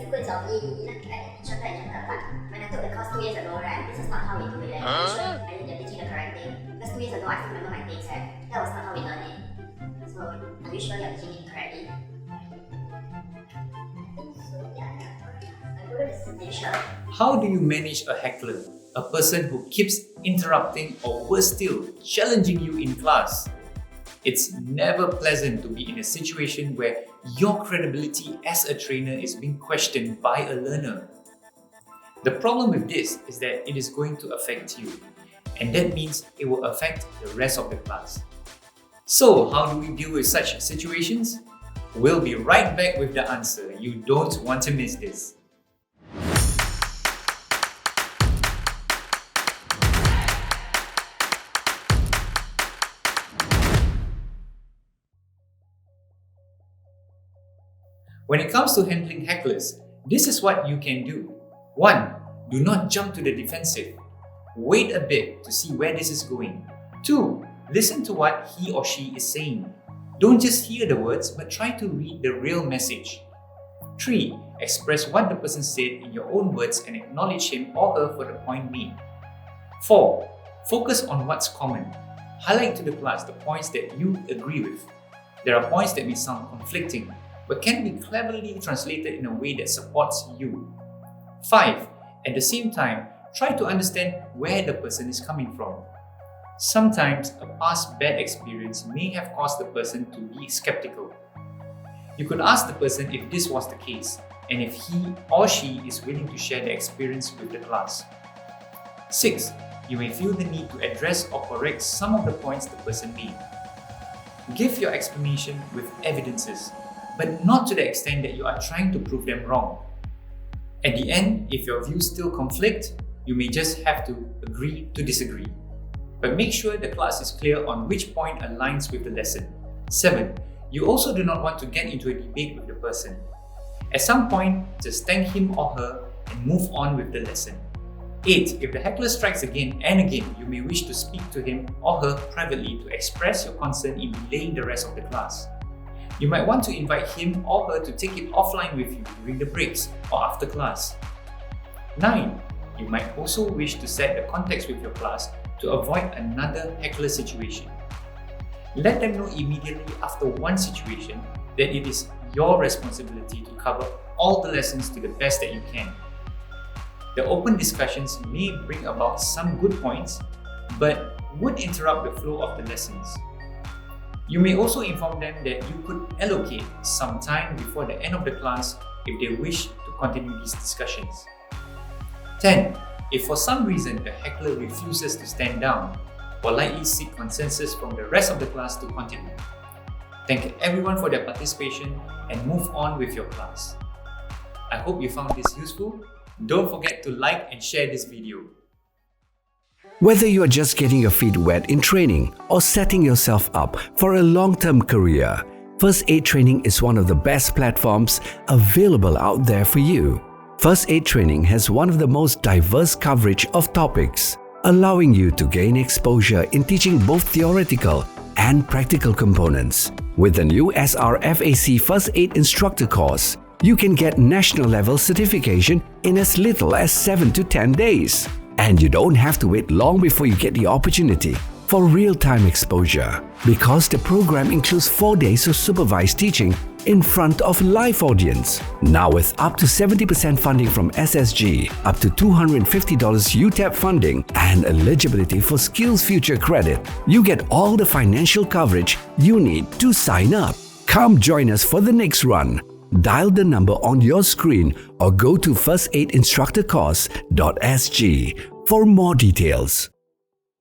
sequence of instructor, but when I took the course 2 years ago, right, this is not how we do it. I'm sure you're teaching the correct thing. Because 2 years ago, I still remember my things, right? That was not how we learn it. So, are you sure you're teaching it correctly? How do you manage a heckler? A person who keeps interrupting or worse still, challenging you in class. It's never pleasant to be in a situation where your credibility as a trainer is being questioned by a learner. The problem with this is that it is going to affect you, and that means it will affect the rest of the class. So, how do we deal with such situations? We'll be right back with the answer. You don't want to miss this. When it comes to handling hecklers, this is what you can do. 1. Do not jump to the defensive. Wait a bit to see where this is going. 2. Listen to what he or she is saying. Don't just hear the words, but try to read the real message. 3. Express what the person said in your own words and acknowledge him or her for the point made. 4. Focus on what's common. Highlight to the class the points that you agree with. There are points that may sound conflicting, but can be cleverly translated in a way that supports you. 5. At the same time, try to understand where the person is coming from. Sometimes, a past bad experience may have caused the person to be skeptical. You could ask the person if this was the case, and if he or she is willing to share the experience with the class. 6. You may feel the need to address or correct some of the points the person made. Give your explanation with evidences, but not to the extent that you are trying to prove them wrong. At the end, if your views still conflict, you may just have to agree to disagree. But make sure the class is clear on which point aligns with the lesson. 7. You also do not want to get into a debate with the person. At some point, just thank him or her and move on with the lesson. 8. If the heckler strikes again and again, you may wish to speak to him or her privately to express your concern in delaying the rest of the class. You might want to invite him or her to take it offline with you during the breaks or after class. 9. You might also wish to set the context with your class to avoid another heckler situation. Let them know immediately after one situation that it is your responsibility to cover all the lessons to the best that you can. The open discussions may bring about some good points, but would interrupt the flow of the lessons. You may also inform them that you could allocate some time before the end of the class if they wish to continue these discussions. 10. If for some reason the heckler refuses to stand down, politely seek consensus from the rest of the class to continue. Thank everyone for their participation and move on with your class. I hope you found this useful. Don't forget to like and share this video. Whether you are just getting your feet wet in training or setting yourself up for a long-term career, First Aid Training is one of the best platforms available out there for you. First Aid Training has one of the most diverse coverage of topics, allowing you to gain exposure in teaching both theoretical and practical components. With the new SRFAC First Aid Instructor course, you can get national level certification in as little as 7 to 10 days. And you don't have to wait long before you get the opportunity for real-time exposure, because the program includes 4 days of supervised teaching in front of live audience. Now with up to 70% funding from SSG, up to $250 UTAP funding, and eligibility for Skills Future credit, you get all the financial coverage you need to sign up. Come join us for the next run. Dial the number on your screen or go to firstaidinstructorcourse.sg for more details.